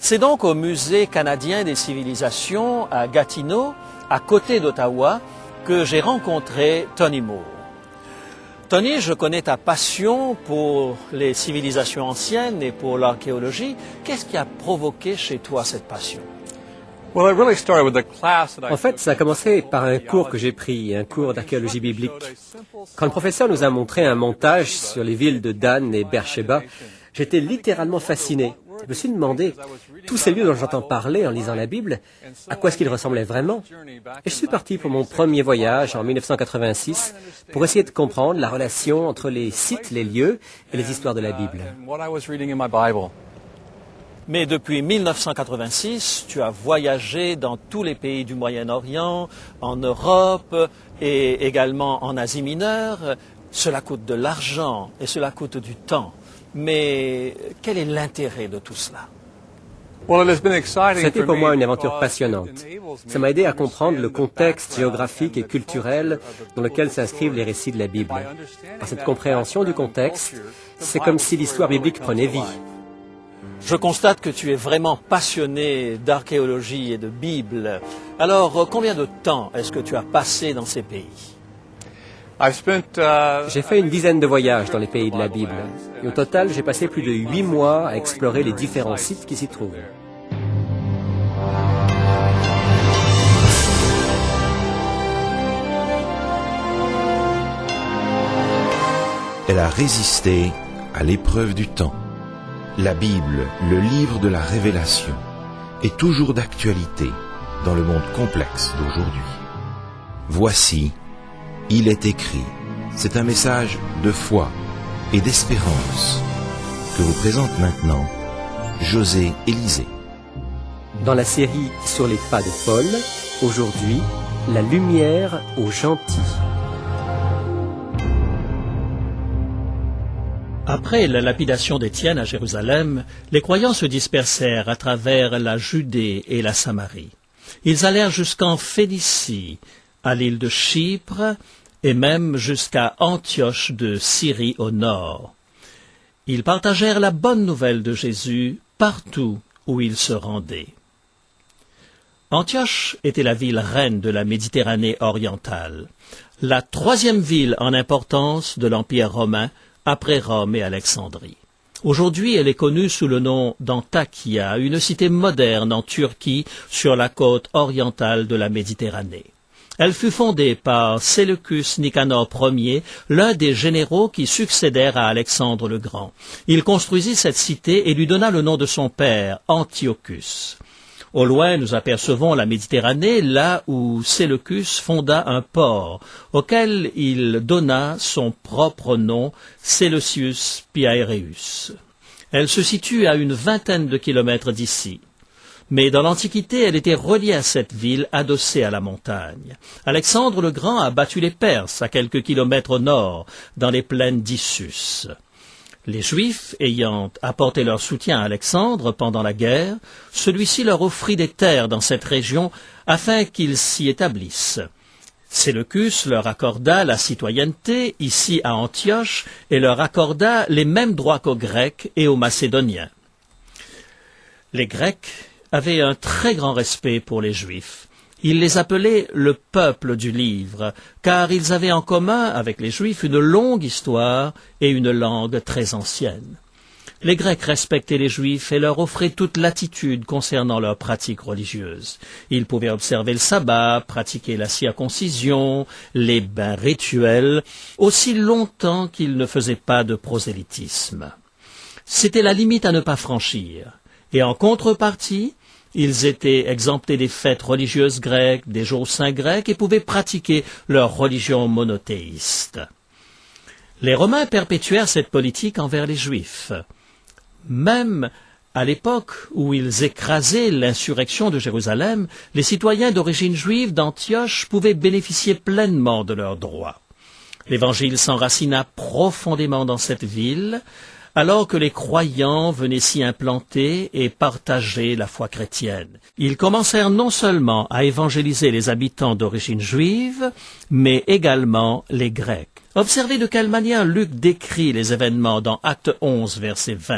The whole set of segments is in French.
C'est donc au Musée canadien des civilisations à Gatineau, à côté d'Ottawa, que j'ai rencontré Tony Moore. Tony, je connais ta passion pour les civilisations anciennes et pour l'archéologie. Qu'est-ce qui a provoqué chez toi cette passion? En fait, ça a commencé par un cours que j'ai pris, un cours d'archéologie biblique. Quand le professeur nous a montré un montage sur les villes de Dan et Beersheba, j'étais littéralement fasciné. Je me suis demandé, tous ces lieux dont j'entends parler en lisant la Bible, à quoi est-ce qu'ils ressemblaient vraiment? Et je suis parti pour mon premier voyage en 1986 pour essayer de comprendre la relation entre les sites, les lieux et les histoires de la Bible. Mais depuis 1986, tu as voyagé dans tous les pays du Moyen-Orient, en Europe et également en Asie mineure. Cela coûte de l'argent et cela coûte du temps. Mais quel est l'intérêt de tout cela? C'était pour moi une aventure passionnante. Ça m'a aidé à comprendre le contexte géographique et culturel dans lequel s'inscrivent les récits de la Bible. Par cette compréhension du contexte, c'est comme si l'histoire biblique prenait vie. Je constate que tu es vraiment passionné d'archéologie et de Bible. Alors, combien de temps est-ce que tu as passé dans ces pays? J'ai fait une dizaine de voyages dans les pays de la Bible. Et au total, j'ai passé plus de 8 mois à explorer les différents sites qui s'y trouvent. Elle a résisté à l'épreuve du temps. La Bible, le livre de la révélation, est toujours d'actualité dans le monde complexe d'aujourd'hui. Voici, il est écrit. C'est un message de foi et d'espérance que vous présente maintenant José Élysée. Dans la série Sur les pas de Paul, aujourd'hui, la lumière aux gentils. Après la lapidation d'Étienne à Jérusalem, les croyants se dispersèrent à travers la Judée et la Samarie. Ils allèrent jusqu'en Phénicie, à l'île de Chypre, et même jusqu'à Antioche de Syrie au nord. Ils partagèrent la bonne nouvelle de Jésus partout où ils se rendaient. Antioche était la ville reine de la Méditerranée orientale, la troisième ville en importance de l'Empire romain après Rome et Alexandrie. Aujourd'hui, elle est connue sous le nom d'Antakya, une cité moderne en Turquie sur la côte orientale de la Méditerranée. Elle fut fondée par Séleucus Nicanor Ier, l'un des généraux qui succédèrent à Alexandre le Grand. Il construisit cette cité et lui donna le nom de son père, Antiochus. Au loin, nous apercevons la Méditerranée, là où Séleucus fonda un port, auquel il donna son propre nom, Seleucius Piaereus. Elle se situe à une vingtaine de kilomètres d'ici. Mais dans l'Antiquité, elle était reliée à cette ville adossée à la montagne. Alexandre le Grand a battu les Perses à quelques kilomètres au nord, dans les plaines d'Issus. Les Juifs, ayant apporté leur soutien à Alexandre pendant la guerre, celui-ci leur offrit des terres dans cette région afin qu'ils s'y établissent. Séleucus leur accorda la citoyenneté ici à Antioche et leur accorda les mêmes droits qu'aux Grecs et aux Macédoniens. Les Grecs avaient un très grand respect pour les Juifs. Ils les appelaient le peuple du livre, car ils avaient en commun avec les Juifs une longue histoire et une langue très ancienne. Les Grecs respectaient les Juifs et leur offraient toute latitude concernant leurs pratiques religieuses. Ils pouvaient observer le sabbat, pratiquer la circoncision, les bains rituels, aussi longtemps qu'ils ne faisaient pas de prosélytisme. C'était la limite à ne pas franchir. Et en contrepartie, ils étaient exemptés des fêtes religieuses grecques, des jours saints grecs et pouvaient pratiquer leur religion monothéiste. Les Romains perpétuèrent cette politique envers les Juifs. Même à l'époque où ils écrasaient l'insurrection de Jérusalem, les citoyens d'origine juive d'Antioche pouvaient bénéficier pleinement de leurs droits. L'Évangile s'enracina profondément dans cette ville, alors que les croyants venaient s'y implanter et partager la foi chrétienne. Ils commencèrent non seulement à évangéliser les habitants d'origine juive, mais également les Grecs. Observez de quelle manière Luc décrit les événements dans Acte 11, verset 20.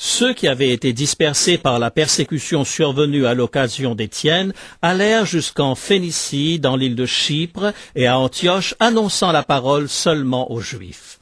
Ceux qui avaient été dispersés par la persécution survenue à l'occasion d'Étienne allèrent jusqu'en Phénicie, dans l'île de Chypre, et à Antioche, annonçant la parole seulement aux Juifs.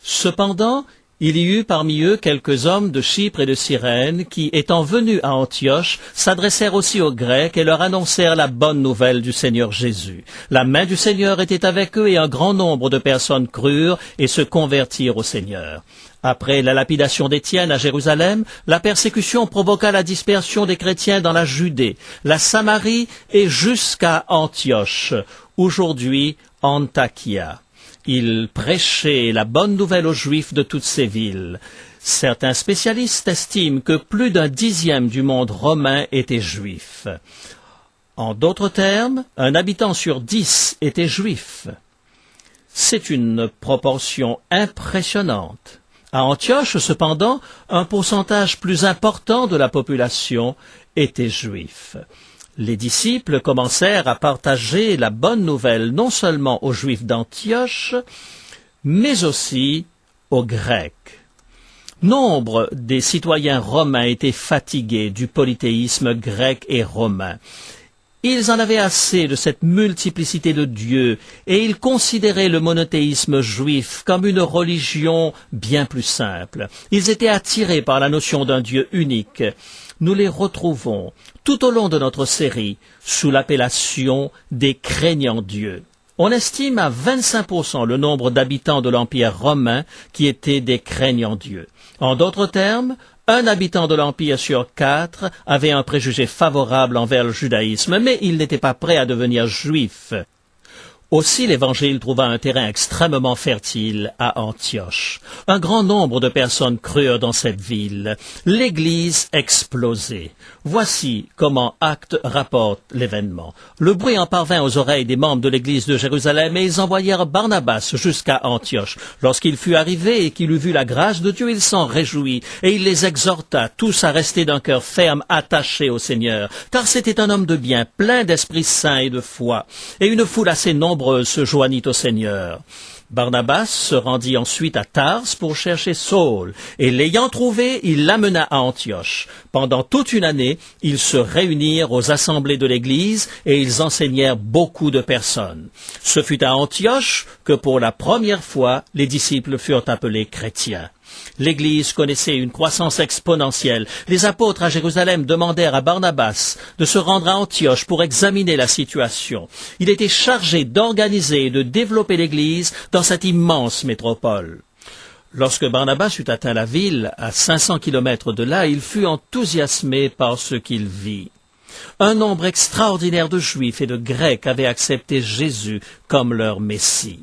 Cependant, il y eut parmi eux quelques hommes de Chypre et de Cyrène qui, étant venus à Antioche, s'adressèrent aussi aux Grecs et leur annoncèrent la bonne nouvelle du Seigneur Jésus. La main du Seigneur était avec eux et un grand nombre de personnes crurent et se convertirent au Seigneur. Après la lapidation d'Étienne à Jérusalem, la persécution provoqua la dispersion des chrétiens dans la Judée, la Samarie et jusqu'à Antioche, aujourd'hui Antakia. Il prêchait la bonne nouvelle aux Juifs de toutes ces villes. Certains spécialistes estiment que plus d'un dixième du monde romain était juif. En d'autres termes, un habitant sur 10 était juif. C'est une proportion impressionnante. À Antioche, cependant, un pourcentage plus important de la population était juif. Les disciples commencèrent à partager la bonne nouvelle non seulement aux Juifs d'Antioche, mais aussi aux Grecs. Nombre des citoyens romains étaient fatigués du polythéisme grec et romain. Ils en avaient assez de cette multiplicité de dieux et ils considéraient le monothéisme juif comme une religion bien plus simple. Ils étaient attirés par la notion d'un Dieu unique. Nous les retrouvons tout au long de notre série sous l'appellation des craignants Dieu. On estime à 25% le nombre d'habitants de l'Empire romain qui étaient des craignants Dieu. En d'autres termes, un habitant de l'Empire sur 4 avait un préjugé favorable envers le judaïsme, mais il n'était pas prêt à devenir juif. Aussi, l'Évangile trouva un terrain extrêmement fertile à Antioche. Un grand nombre de personnes crurent dans cette ville. L'Église explosait. Voici comment Actes rapporte l'événement. Le bruit en parvint aux oreilles des membres de l'Église de Jérusalem et ils envoyèrent Barnabas jusqu'à Antioche. Lorsqu'il fut arrivé et qu'il eut vu la grâce de Dieu, il s'en réjouit et il les exhorta tous à rester d'un cœur ferme, attaché au Seigneur. Car c'était un homme de bien, plein d'Esprit Saint et de foi. Et une foule assez nombreuse se joignit au Seigneur. Barnabas se rendit ensuite à Tars pour chercher Saul, et l'ayant trouvé, il l'amena à Antioche. Pendant toute une année, ils se réunirent aux assemblées de l'Église, et ils enseignèrent beaucoup de personnes. Ce fut à Antioche que pour la première fois, les disciples furent appelés chrétiens. L'Église connaissait une croissance exponentielle. Les apôtres à Jérusalem demandèrent à Barnabas de se rendre à Antioche pour examiner la situation. Il était chargé d'organiser et de développer l'Église dans cette immense métropole. Lorsque Barnabas eut atteint la ville, à 500 kilomètres de là, il fut enthousiasmé par ce qu'il vit. Un nombre extraordinaire de Juifs et de Grecs avaient accepté Jésus comme leur Messie.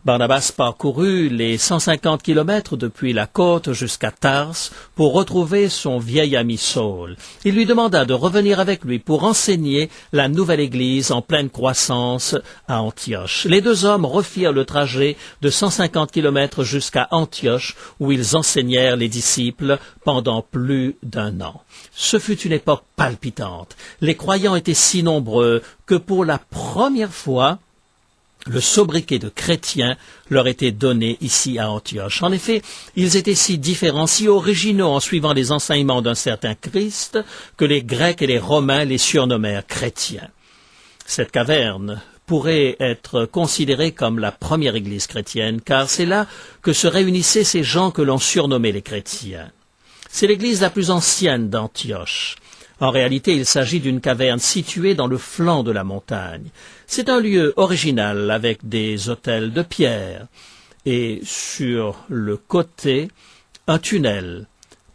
Barnabas parcourut les 150 kilomètres depuis la côte jusqu'à Tars pour retrouver son vieil ami Saul. Il lui demanda de revenir avec lui pour enseigner la nouvelle église en pleine croissance à Antioche. Les deux hommes refirent le trajet de 150 kilomètres jusqu'à Antioche où ils enseignèrent les disciples pendant plus d'1 an. Ce fut une époque palpitante. Les croyants étaient si nombreux que pour la première fois, le sobriquet de chrétiens leur était donné ici à Antioche. En effet, ils étaient si différents, si originaux en suivant les enseignements d'un certain Christ, que les Grecs et les Romains les surnommèrent chrétiens. Cette caverne pourrait être considérée comme la première église chrétienne, car c'est là que se réunissaient ces gens que l'on surnommait les chrétiens. C'est l'église la plus ancienne d'Antioche. En réalité, il s'agit d'une caverne située dans le flanc de la montagne. C'est un lieu original avec des autels de pierre et sur le côté, un tunnel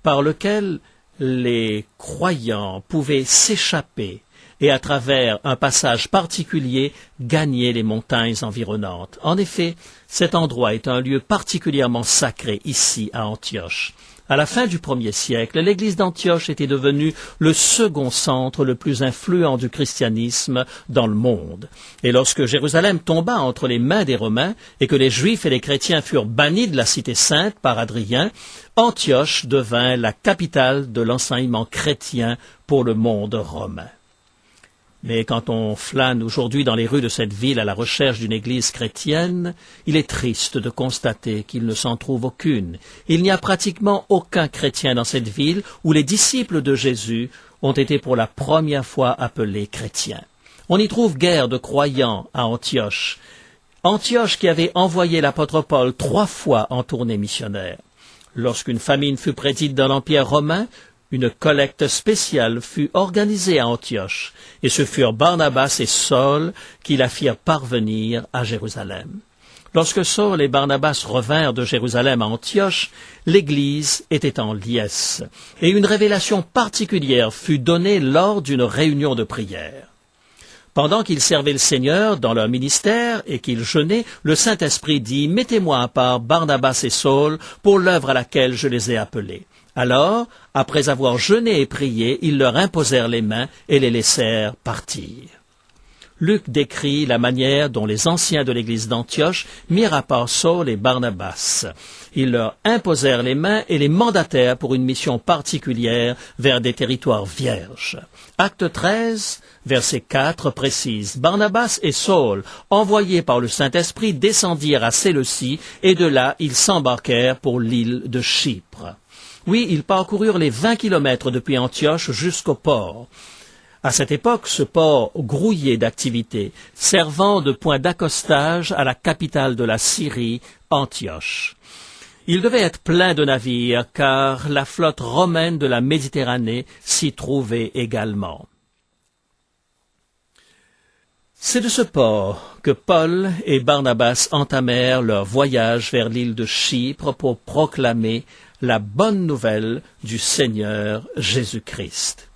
par lequel les croyants pouvaient s'échapper et à travers un passage particulier gagner les montagnes environnantes. En effet, cet endroit est un lieu particulièrement sacré ici à Antioche. À la fin du 1er siècle, l'église d'Antioche était devenue le second centre le plus influent du christianisme dans le monde. Et lorsque Jérusalem tomba entre les mains des Romains et que les Juifs et les chrétiens furent bannis de la cité sainte par Hadrien, Antioche devint la capitale de l'enseignement chrétien pour le monde romain. Mais quand on flâne aujourd'hui dans les rues de cette ville à la recherche d'une église chrétienne, il est triste de constater qu'il ne s'en trouve aucune. Il n'y a pratiquement aucun chrétien dans cette ville où les disciples de Jésus ont été pour la première fois appelés chrétiens. On n'y trouve guère de croyants à Antioche. Antioche qui avait envoyé l'apôtre Paul 3 fois en tournée missionnaire. Lorsqu'une famine fut prédite dans l'Empire romain, une collecte spéciale fut organisée à Antioche, et ce furent Barnabas et Saul qui la firent parvenir à Jérusalem. Lorsque Saul et Barnabas revinrent de Jérusalem à Antioche, l'Église était en liesse, et une révélation particulière fut donnée lors d'une réunion de prière. Pendant qu'ils servaient le Seigneur dans leur ministère et qu'ils jeûnaient, le Saint-Esprit dit « Mettez-moi à part Barnabas et Saul pour l'œuvre à laquelle je les ai appelés. » Alors, après avoir jeûné et prié, ils leur imposèrent les mains et les laissèrent partir. Luc décrit la manière dont les anciens de l'église d'Antioche mirent à part Saul et Barnabas. Ils leur imposèrent les mains et les mandatèrent pour une mission particulière vers des territoires vierges. Acte 13, verset 4 précise « Barnabas et Saul, envoyés par le Saint-Esprit, descendirent à Séleucie et de là ils s'embarquèrent pour l'île de Chypre. » Oui, ils parcoururent les 20 kilomètres depuis Antioche jusqu'au port. À cette époque, ce port grouillait d'activités, servant de point d'accostage à la capitale de la Syrie, Antioche. Il devait être plein de navires, car la flotte romaine de la Méditerranée s'y trouvait également. C'est de ce port que Paul et Barnabas entamèrent leur voyage vers l'île de Chypre pour proclamer la bonne nouvelle du Seigneur Jésus-Christ.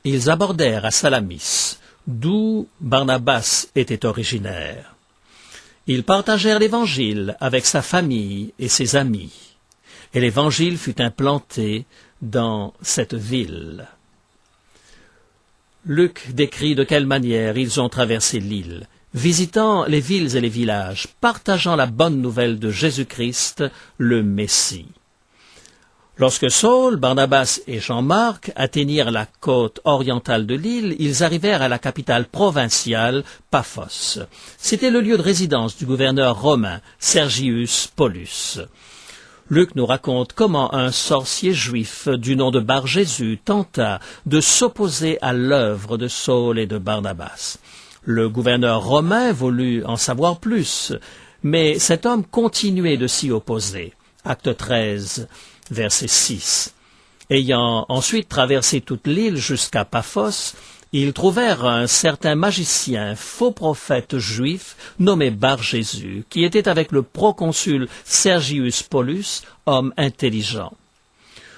Ils abordèrent à Salamis, d'où Barnabas était originaire. Ils partagèrent l'Évangile avec sa famille et ses amis, et l'Évangile fut implanté dans cette ville. Luc décrit de quelle manière ils ont traversé l'île, visitant les villes et les villages, partageant la bonne nouvelle de Jésus-Christ, le Messie. Lorsque Saul, Barnabas et Jean-Marc atteignirent la côte orientale de l'île, ils arrivèrent à la capitale provinciale, Paphos. C'était le lieu de résidence du gouverneur romain, Sergius Paulus. Luc nous raconte comment un sorcier juif du nom de Bar-Jésus tenta de s'opposer à l'œuvre de Saul et de Barnabas. Le gouverneur romain voulut en savoir plus, mais cet homme continuait de s'y opposer. Acte 13, verset 6. Ayant ensuite traversé toute l'île jusqu'à Paphos, ils trouvèrent un certain magicien, faux prophète juif, nommé Bar-Jésus, qui était avec le proconsul Sergius Paulus, homme intelligent.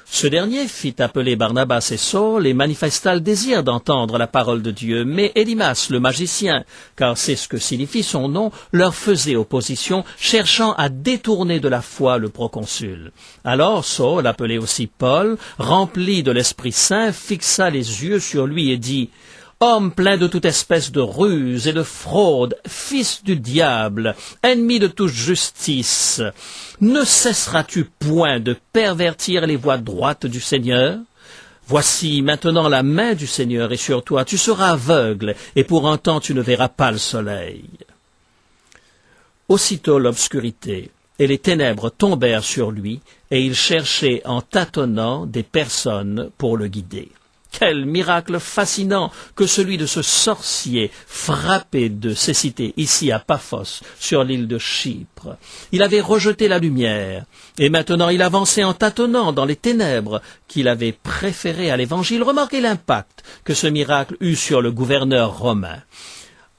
Ce dernier fit appeler Barnabas et Saul et manifesta le désir d'entendre la parole de Dieu, mais Élymas, le magicien, car c'est ce que signifie son nom, leur faisait opposition, cherchant à détourner de la foi le proconsul. Alors Saul, appelé aussi Paul, rempli de l'Esprit Saint, fixa les yeux sur lui et dit « Homme plein de toute espèce de ruse et de fraude, fils du diable, ennemi de toute justice, ne cesseras-tu point de pervertir les voies droites du Seigneur? Voici maintenant la main du Seigneur est sur toi, tu seras aveugle, et pour un temps tu ne verras pas le soleil. » Aussitôt l'obscurité et les ténèbres tombèrent sur lui, et il cherchait en tâtonnant des personnes pour le guider. Quel miracle fascinant que celui de ce sorcier frappé de cécité ici à Paphos, sur l'île de Chypre. Il avait rejeté la lumière, et maintenant il avançait en tâtonnant dans les ténèbres qu'il avait préférées à l'Évangile. Remarquez l'impact que ce miracle eut sur le gouverneur romain.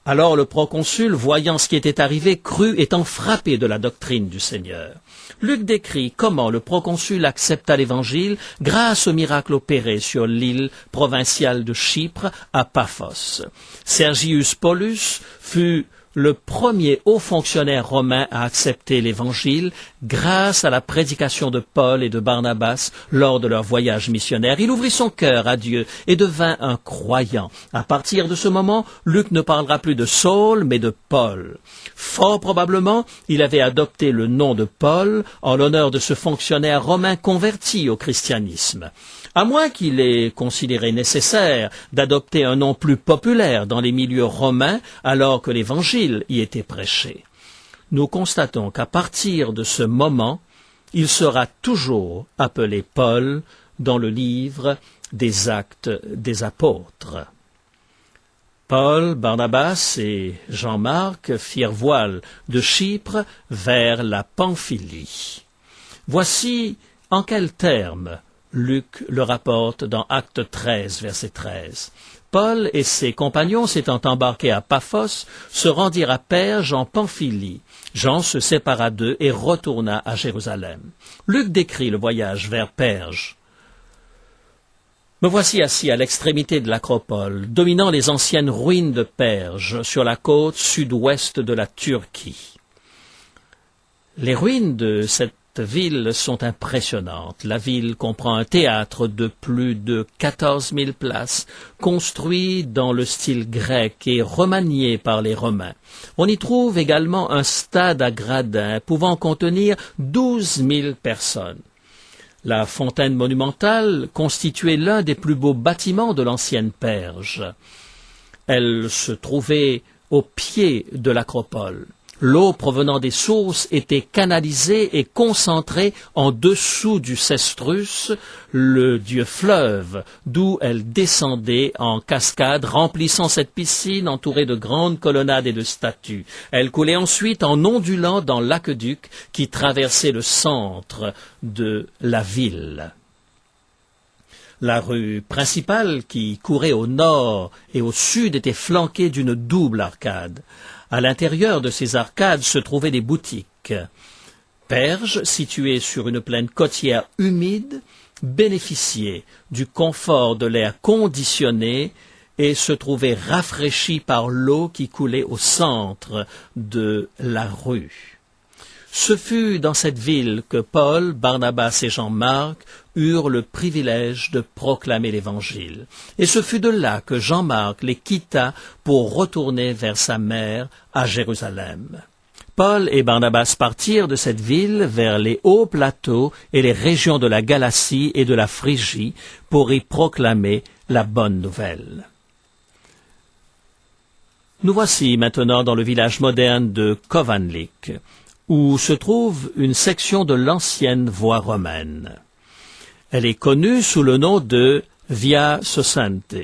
Alors le proconsul, voyant ce qui était arrivé, crut étant frappé de la doctrine du Seigneur. Luc décrit comment le proconsul accepta l'Évangile grâce au miracle opéré sur l'île provinciale de Chypre à Paphos. Sergius Paulus fut le premier haut fonctionnaire romain à accepter l'Évangile grâce à la prédication de Paul et de Barnabas lors de leur voyage missionnaire. Il ouvrit son cœur à Dieu et devint un croyant. À partir de ce moment, Luc ne parlera plus de Saul, mais de Paul. Fort probablement, il avait adopté le nom de Paul en l'honneur de ce fonctionnaire romain converti au christianisme. À moins qu'il ait considéré nécessaire d'adopter un nom plus populaire dans les milieux romains alors que l'Évangile y était prêché. Nous constatons qu'à partir de ce moment, il sera toujours appelé Paul dans le livre des Actes des Apôtres. Paul, Barnabas et Jean-Marc firent voile de Chypre vers la Pamphylie. Voici en quels termes Luc le rapporte dans Acte 13, verset 13. Paul et ses compagnons s'étant embarqués à Paphos, se rendirent à Perge en Pamphylie. Jean se sépara d'eux et retourna à Jérusalem. Luc décrit le voyage vers Perge. Me voici assis à l'extrémité de l'acropole, dominant les anciennes ruines de Perge, sur la côte sud-ouest de la Turquie. Les ruines de cette ville sont impressionnantes. La ville comprend un théâtre de plus de 14 000 places, construit dans le style grec et remanié par les Romains. On y trouve également un stade à gradins pouvant contenir 12 000 personnes. La fontaine monumentale constituait l'un des plus beaux bâtiments de l'ancienne Perge. Elle se trouvait au pied de l'acropole. L'eau provenant des sources était canalisée et concentrée en dessous du Cestrus, le dieu fleuve, d'où elle descendait en cascade, remplissant cette piscine entourée de grandes colonnades et de statues. Elle coulait ensuite en ondulant dans l'aqueduc qui traversait le centre de la ville. La rue principale, qui courait au nord et au sud, était flanquée d'une double arcade. À l'intérieur de ces arcades se trouvaient des boutiques. Perge, située sur une plaine côtière humide, bénéficiait du confort de l'air conditionné et se trouvait rafraîchie par l'eau qui coulait au centre de la rue. Ce fut dans cette ville que Paul, Barnabas et Jean-Marc eurent le privilège de proclamer l'Évangile. Et ce fut de là que Jean-Marc les quitta pour retourner vers sa mère à Jérusalem. Paul et Barnabas partirent de cette ville vers les hauts plateaux et les régions de la Galatie et de la Phrygie pour y proclamer la bonne nouvelle. Nous voici maintenant dans le village moderne de Kovanlik, où se trouve une section de l'ancienne voie romaine. Elle est connue sous le nom de Via Sosente.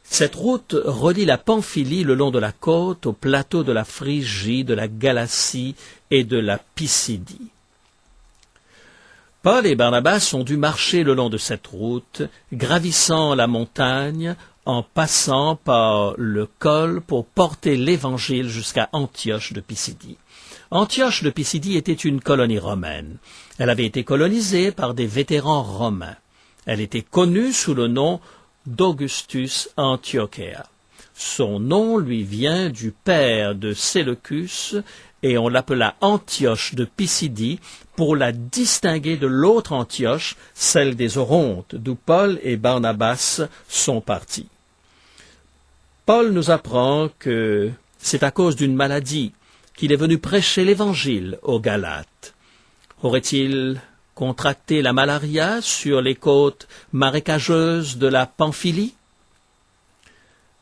Cette route relie la Pamphylie le long de la côte au plateau de la Phrygie, de la Galatie et de la Pisidie. Paul et Barnabas ont dû marcher le long de cette route, gravissant la montagne, en passant par le col pour porter l'Évangile jusqu'à Antioche de Pisidie. Antioche de Pisidie était une colonie romaine. Elle avait été colonisée par des vétérans romains. Elle était connue sous le nom d'Augustus Antiochea. Son nom lui vient du père de Séleucus et on l'appela Antioche de Pisidie pour la distinguer de l'autre Antioche, celle des Orontes, d'où Paul et Barnabas sont partis. Paul nous apprend que c'est à cause d'une maladie qu'il est venu prêcher l'Évangile aux Galates. Aurait-il contracté la malaria sur les côtes marécageuses de la Pamphylie?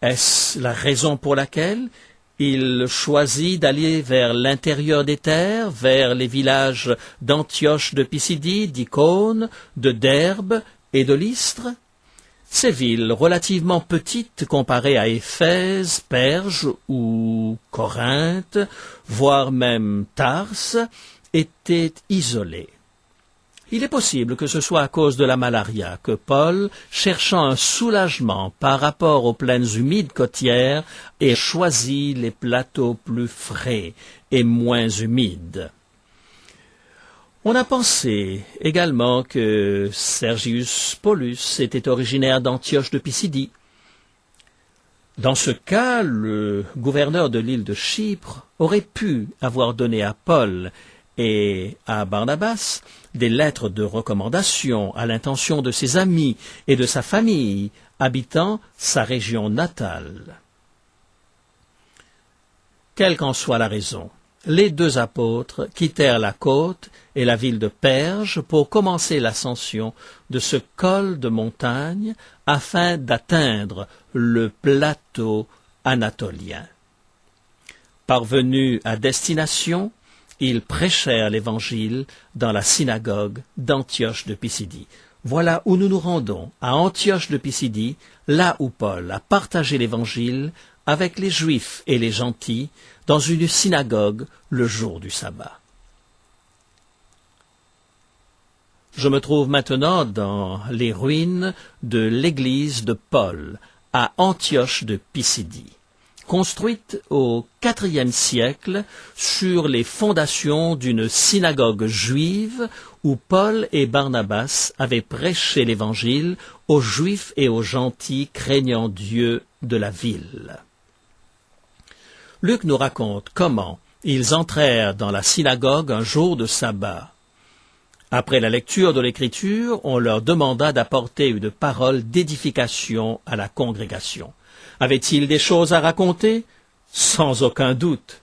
Est-ce la raison pour laquelle il choisit d'aller vers l'intérieur des terres, vers les villages d'Antioche de Pisidie, d'Icône, de Derbe et de Lystre? Ces villes, relativement petites comparées à Éphèse, Perge ou Corinthe, voire même Tarse, étaient isolées. Il est possible que ce soit à cause de la malaria que Paul, cherchant un soulagement par rapport aux plaines humides côtières, ait choisi les plateaux plus frais et moins humides. On a pensé également que Sergius Paulus était originaire d'Antioche de Pisidie. Dans ce cas, le gouverneur de l'île de Chypre aurait pu avoir donné à Paul et à Barnabas des lettres de recommandation à l'intention de ses amis et de sa famille habitant sa région natale. Quelle qu'en soit la raison, les deux apôtres quittèrent la côte et la ville de Perge pour commencer l'ascension de ce col de montagne afin d'atteindre le plateau anatolien. Parvenus à destination, ils prêchèrent l'Évangile dans la synagogue d'Antioche de Pisidie. Voilà où nous nous rendons, à Antioche de Pisidie, là où Paul a partagé l'Évangile avec les Juifs et les gentils dans une synagogue le jour du sabbat. Je me trouve maintenant dans les ruines de l'église de Paul, à Antioche de Pisidie, construite au IVe siècle sur les fondations d'une synagogue juive où Paul et Barnabas avaient prêché l'Évangile aux Juifs et aux gentils craignant Dieu de la ville. Luc nous raconte comment ils entrèrent dans la synagogue un jour de sabbat. Après la lecture de l'Écriture, on leur demanda d'apporter une parole d'édification à la congrégation. Avaient-ils des choses à raconter? Sans aucun doute.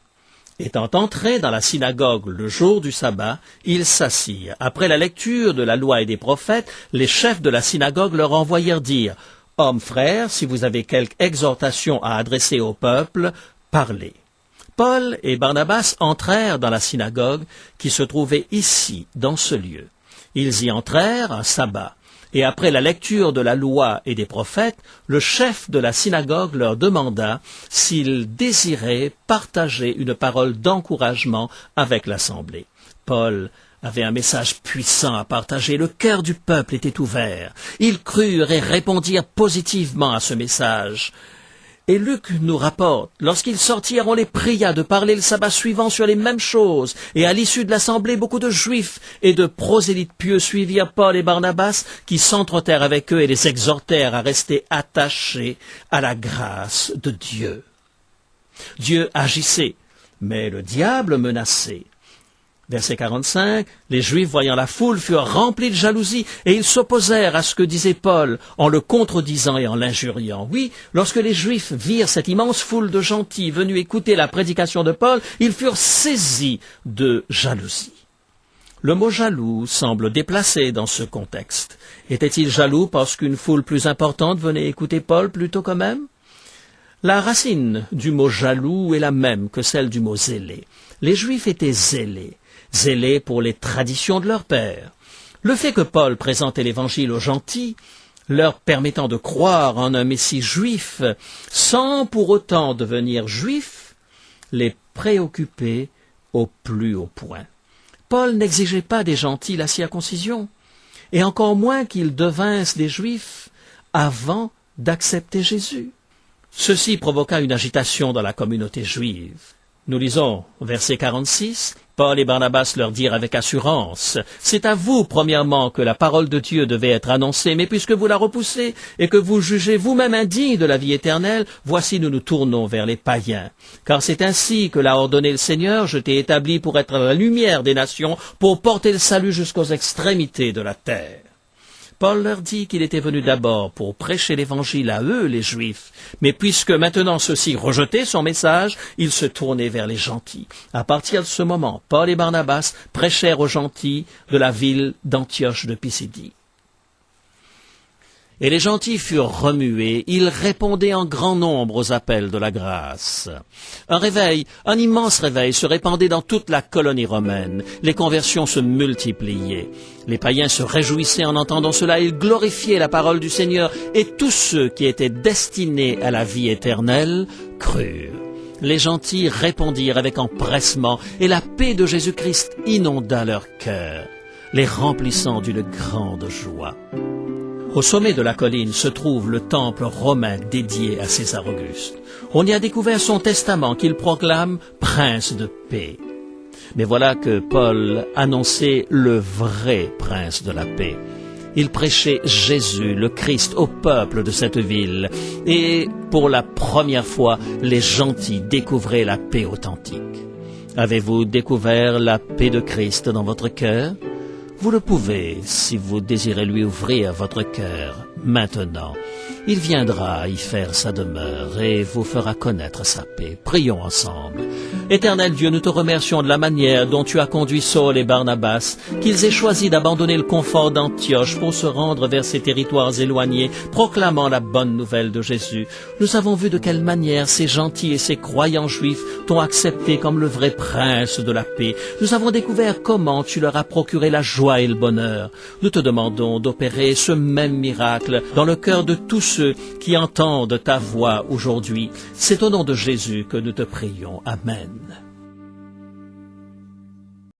Étant entrés dans la synagogue le jour du sabbat, ils s'assirent. Après la lecture de la loi et des prophètes, les chefs de la synagogue leur envoyèrent dire « Hommes frères, si vous avez quelque exhortation à adresser au peuple, parlez. » Paul et Barnabas entrèrent dans la synagogue qui se trouvait ici, dans ce lieu. Ils y entrèrent un sabbat, et après la lecture de la loi et des prophètes, le chef de la synagogue leur demanda s'ils désiraient partager une parole d'encouragement avec l'assemblée. Paul avait un message puissant à partager. Le cœur du peuple était ouvert. Ils crurent et répondirent positivement à ce message. Et Luc nous rapporte, lorsqu'ils sortirent, on les pria de parler le sabbat suivant sur les mêmes choses. Et à l'issue de l'assemblée, beaucoup de Juifs et de prosélytes pieux suivirent Paul et Barnabas, qui s'entretèrent avec eux et les exhortèrent à rester attachés à la grâce de Dieu. Dieu agissait, mais le diable menaçait. Verset 45, les Juifs, voyant la foule, furent remplis de jalousie, et ils s'opposèrent à ce que disait Paul, en le contredisant et en l'injuriant. Oui, lorsque les Juifs virent cette immense foule de gentils venus écouter la prédication de Paul, ils furent saisis de jalousie. Le mot jaloux semble déplacé dans ce contexte. Était-il jaloux parce qu'une foule plus importante venait écouter Paul plutôt qu'eux-mêmes? La racine du mot jaloux est la même que celle du mot zélé. Les Juifs étaient zélés pour les traditions de leur père. Le fait que Paul présentait l'Évangile aux gentils, leur permettant de croire en un Messie juif, sans pour autant devenir juifs, les préoccupait au plus haut point. Paul n'exigeait pas des gentils la circoncision, et encore moins qu'ils devinssent des Juifs avant d'accepter Jésus. Ceci provoqua une agitation dans la communauté juive. Nous lisons verset 46, Paul et Barnabas leur dirent avec assurance, « C'est à vous, premièrement, que la parole de Dieu devait être annoncée, mais puisque vous la repoussez et que vous jugez vous-même indigne de la vie éternelle, voici nous nous tournons vers les païens. Car c'est ainsi que l'a ordonné le Seigneur, je t'ai établi pour être la lumière des nations, pour porter le salut jusqu'aux extrémités de la terre. » Paul leur dit qu'il était venu d'abord pour prêcher l'Évangile à eux, les Juifs, mais puisque maintenant ceux-ci rejetaient son message, il se tournait vers les gentils. À partir de ce moment, Paul et Barnabas prêchèrent aux gentils de la ville d'Antioche de Pisidie. Et les gentils furent remués, ils répondaient en grand nombre aux appels de la grâce. Un immense réveil se répandait dans toute la colonie romaine. Les conversions se multipliaient. Les païens se réjouissaient en entendant cela, ils glorifiaient la parole du Seigneur, et tous ceux qui étaient destinés à la vie éternelle crurent. Les gentils répondirent avec empressement, et la paix de Jésus-Christ inonda leur cœur, les remplissant d'une grande joie. Au sommet de la colline se trouve le temple romain dédié à César Auguste. On y a découvert son testament qu'il proclame prince de paix. Mais voilà que Paul annonçait le vrai prince de la paix. Ils prêchaient Jésus, le Christ, au peuple de cette ville. Et pour la première fois, les gentils découvraient la paix authentique. Avez-vous découvert la paix de Christ dans votre cœur? Vous le pouvez si vous désirez lui ouvrir votre cœur maintenant. Il viendra y faire sa demeure et vous fera connaître sa paix. Prions ensemble. Éternel Dieu, nous te remercions de la manière dont tu as conduit Saul et Barnabas, qu'ils aient choisi d'abandonner le confort d'Antioche pour se rendre vers ces territoires éloignés, proclamant la bonne nouvelle de Jésus. Nous avons vu de quelle manière ces gentils et ces croyants juifs t'ont accepté comme le vrai prince de la paix. Nous avons découvert comment tu leur as procuré la joie et le bonheur. Nous te demandons d'opérer ce même miracle dans le cœur de tous ceux qui entendent ta voix aujourd'hui. C'est au nom de Jésus que nous te prions. Amen.